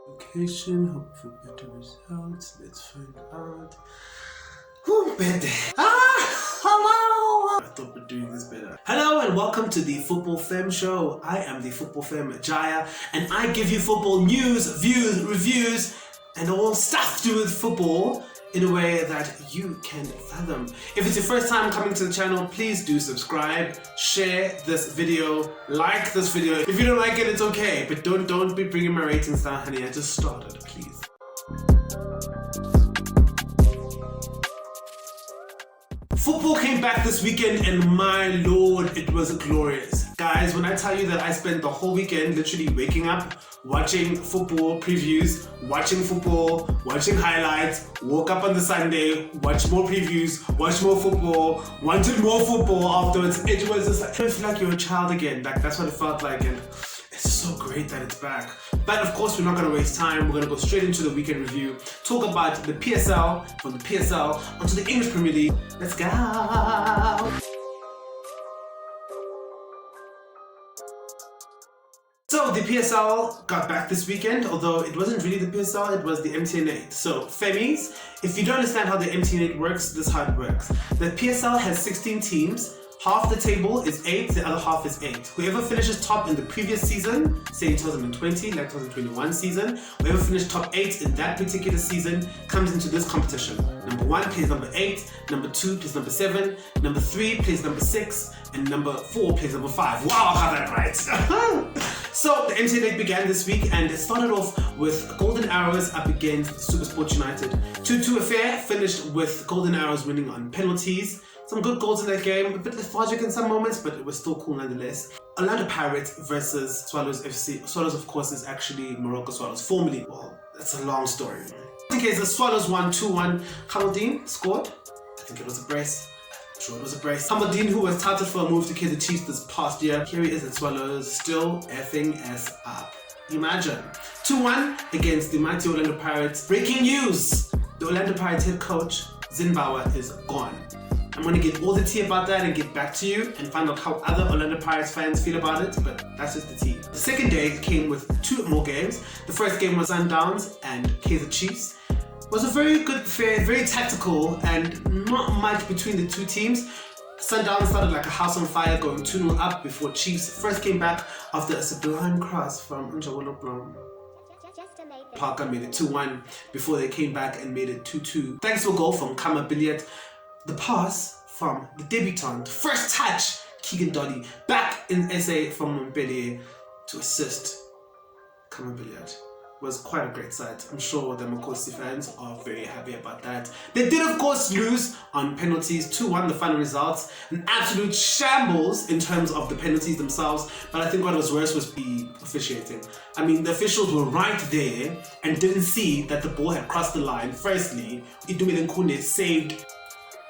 Location, hope for better results. Let's find out. Who better? Hello! I thought we're doing this better. Hello and welcome to the Football Femme Show. I am the Football Femme Jaya, and I give you football news, views, reviews, and all stuff to do with football in a way that you can fathom. If it's your first time coming to the channel, please do subscribe, share this video, like this video. If you don't like it, it's okay, but don't be bringing my ratings down, honey. I just started, please. Football came back this weekend and my lord, it was glorious. Guys, when I tell you that I spent the whole weekend literally waking up, watching football previews, watching football, watching highlights, woke up on the Sunday, watched more previews, watched more football, wanted more football afterwards. It was just like, I feel like you're a child again. Like, that's what it felt like, and it's so great that it's back. But of course, we're not going to waste time. We're going to go straight into the weekend review, talk about the PSL, from the PSL onto the English Premier League. Let's go! So the PSL got back this weekend, although it wasn't really the PSL, it was the MTN8. So Femmies, if you don't understand how the MTN8 works, this is how it works. The PSL has 16 teams. Half the table is 8, the other half is 8. Whoever finishes top in the previous season, say 2020, like 2021 season, whoever finished top 8 in that particular season comes into this competition. Number 1 plays number 8, number 2 plays number 7, number 3 plays number 6, and number 4 plays number 5. Wow, I got that right. So the MTN8 began this week and it started off with Golden Arrows up against Supersport United. 2-2 affair, finished with Golden Arrows winning on penalties. Some good goals in that game, a bit lethargic in some moments, but it was still cool nonetheless. Orlando Pirates versus Swallows FC. Swallows, of course, is actually Morocco Swallows, formerly. Well, that's a long story. In case the Swallows won 2-1. Hamaldine scored. I think it was a brace. I'm sure it was a brace. Hamaldine, who was touted for a move to Kaizer Chiefs this past year, here he is at Swallows, still effing us up. Imagine. 2-1 against the mighty Orlando Pirates. Breaking news! The Orlando Pirates head coach, Zimbabwe, is gone. I'm going to get all the tea about that and get back to you and find out how other Orlando Pirates fans feel about it, but that's just the tea. The second day came with 2 more games. The first game was Sundowns and Kaizer Chiefs. It was a very good affair, very tactical, and not much between the two teams. Sundowns started like a house on fire, going 2-0 up before Chiefs first came back after a sublime cross from Njawolo Blom. Parker made it 2-1 before they came back and made it 2-2. Thanks to a goal from Kama Billiard. The pass from the debutant, first touch, Keegan Dolly, back in SA from Montpellier to assist Kama Billiard. Was quite a great sight. I'm sure the Makosi fans are very happy about that. They did of course lose on penalties, 2-1 the final results. An absolute shambles in terms of the penalties themselves, but I think what was worse was the officiating. I mean, the officials were right there and didn't see that the ball had crossed the line. Firstly, Idumile Nkune saved.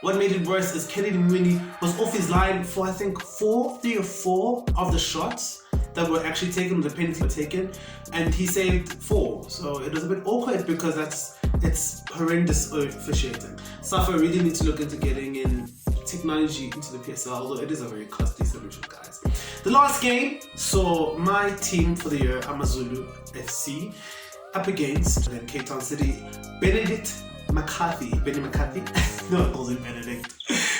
What made it worse is Kennedy Mwini was off his line for I think 3 or 4 of the shots that were actually taken, the penalties were taken, and he saved 4. So it was a bit awkward because it's horrendous officiating. Safa really needs to look into getting in technology into the PSL, although it is a very costly solution, guys. The last game saw my team for the year, Amazulu FC, up against Cape Town City, Benny McCarthy. No, I call him Benedict.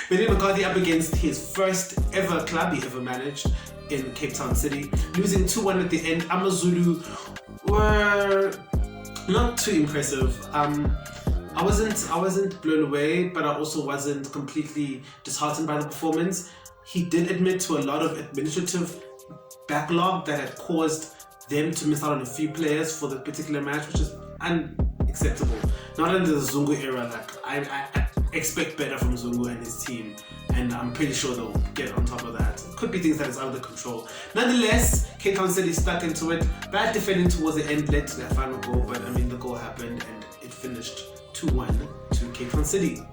Benny McCarthy up against his first ever club he ever managed in Cape Town City, losing 2-1 at the end. Amazulu were not too impressive. I wasn't blown away, but I also wasn't completely disheartened by the performance. He did admit to a lot of administrative backlog that had caused them to miss out on a few players for the particular match, which is unacceptable. Not in the Zungu era. Like I expect better from Zungu and his team, and I'm pretty sure they'll get on top of that. Could be things that is out of their control. Nonetheless, Cape Town City stuck into it. Bad defending towards the end led to their final goal, but I mean the goal happened and it finished 2-1 to Cape Town City.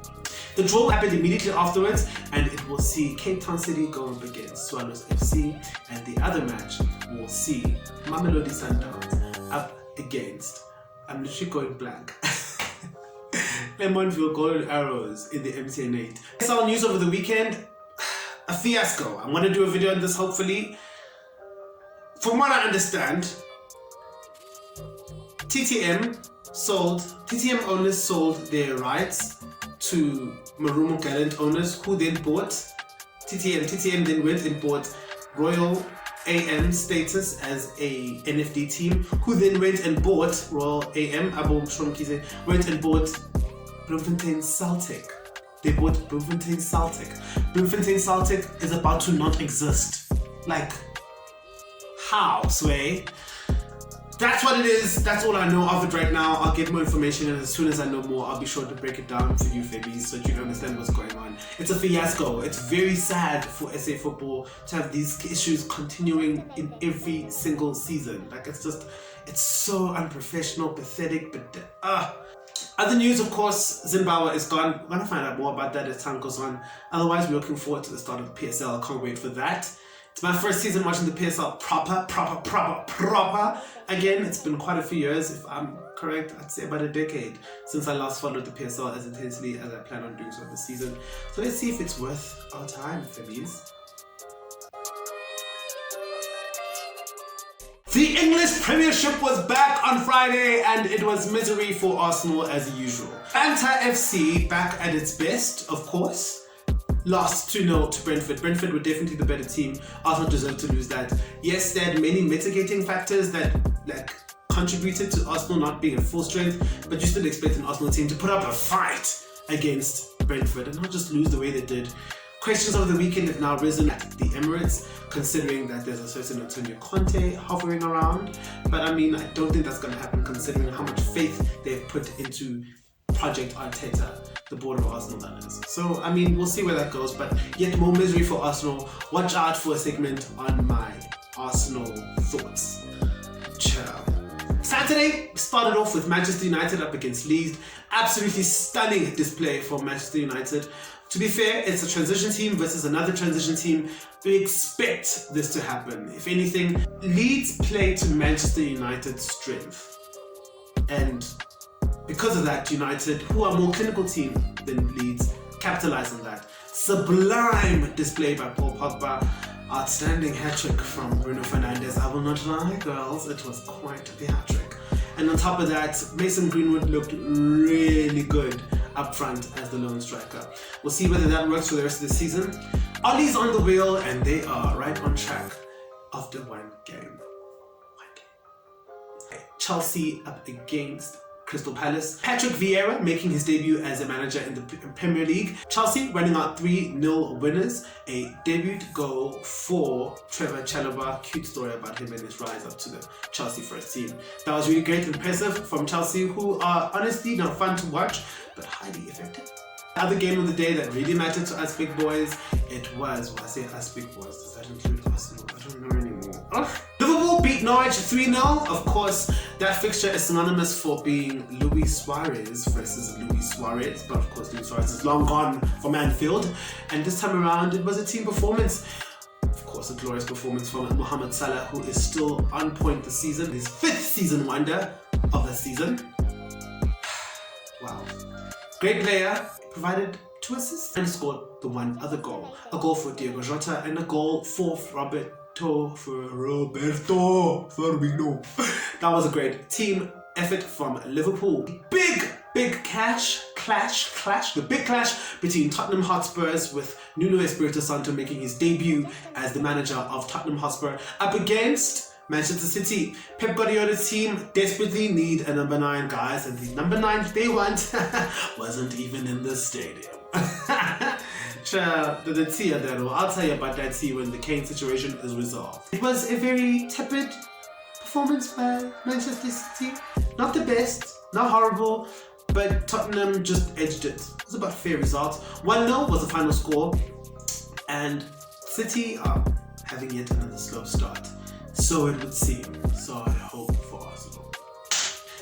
The draw happened immediately afterwards, and it will see Cape Town City go up against Swallows FC, and the other match will see Mamelodi Sundowns up against, I'm literally going blank, Lemontville Golden Arrows in the MTN8. PSL news over the weekend, a fiasco. I'm going to do a video on this hopefully. From what I understand, TTM owners sold their rights to Marumo Gallant owners, who then bought TTM. TTM then went and bought Royal AM status as a NFD team, who then went and bought Royal AM, went and bought Bloemfontein Celtic. They bought Bloemfontein Celtic. Bloemfontein Celtic is about to not exist. Like, how, Sway? That's what it is. That's all I know of it right now. I'll get more information, and as soon as I know more, I'll be sure to break it down for you, Femmies, so that you can understand what's going on. It's a fiasco. It's very sad for SA football to have these issues continuing in every single season. Like, it's so unprofessional, pathetic, but Other news, of course, Zimbabwe is gone. We're gonna find out more about that as time goes on. Otherwise, we're looking forward to the start of the PSL. Can't wait for that. It's my first season watching the PSL proper. Again, it's been quite a few years, if I'm correct. I'd say about a decade since I last followed the PSL as intensely as I plan on doing so this season. So let's see if it's worth our time, Femmies. The English Premiership was back on Friday, and it was misery for Arsenal as usual. Fanta FC back at its best, of course. Lost 2-0 to Brentford. Brentford were definitely the better team. Arsenal deserved to lose that. Yes, they had many mitigating factors that contributed to Arsenal not being at full strength, but you still expect an Arsenal team to put up a fight against Brentford and not just lose the way they did. Questions of the weekend have now risen at the Emirates, considering that there's a certain Antonio Conte hovering around. But I mean, I don't think that's going to happen, considering how much faith they've put into Project Arteta, the board of Arsenal, that is. So, I mean, we'll see where that goes, but yet more misery for Arsenal. Watch out for a segment on my Arsenal thoughts. Ciao. Saturday started off with Manchester United up against Leeds. Absolutely stunning display for Manchester United. To be fair, it's a transition team versus another transition team. We expect this to happen. If anything, Leeds play to Manchester United's strength. And because of that, United, who are a more clinical team than Leeds, capitalize on that. Sublime display by Paul Pogba. Outstanding hat-trick from Bruno Fernandes. I will not lie, girls, it was quite the hat-trick. And on top of that, Mason Greenwood looked really good up front as the lone striker. We'll see whether that works for the rest of the season. Ollie's on the wheel, and they are right on track after one game. Chelsea up against Crystal Palace. Patrick Vieira making his debut as a manager in the Premier League. Chelsea running out 3-0 winners. A debut goal for Trevor Chalobah. Cute story about him and his rise up to the Chelsea first team. That was really great and impressive from Chelsea, who are honestly not fun to watch, but highly effective. Other game of the day that really mattered to us big boys, it was, well, I say us big boys, does that include Arsenal? I don't know anymore. Liverpool beat Norwich 3-0. Of course, that fixture is synonymous for being Luis Suarez versus Luis Suarez, but of course Luis Suarez is long gone from Anfield, and this time around it was a team performance. Of course, a glorious performance from Mohamed Salah, who is still on point this season, his 5th season wonder of the season. Wow. Great player, provided 2 assists and scored the one other goal. A goal for Diego Jota and a goal for Roberto Firmino. That was a great team effort from Liverpool. Big clash, the big clash between Tottenham Hotspurs, with Nuno Espirito Santo making his debut as the manager of Tottenham Hotspur up against Manchester City. Pep Guardiola's team desperately need a number 9, guys, and the number 9 they want wasn't even in the stadium. The tea, I'll tell you about that tea when the Kane situation is resolved. It was a very tepid performance by Manchester City. Not the best, not horrible, but Tottenham just edged it. It was about a fair result. 1-0 was the final score, and City are having yet another slow start. So it would seem. So I hope for Arsenal.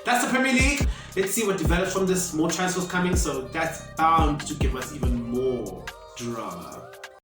That's the Premier League. Let's see what develops from this. More transfers coming, so that's bound to give us even more drama.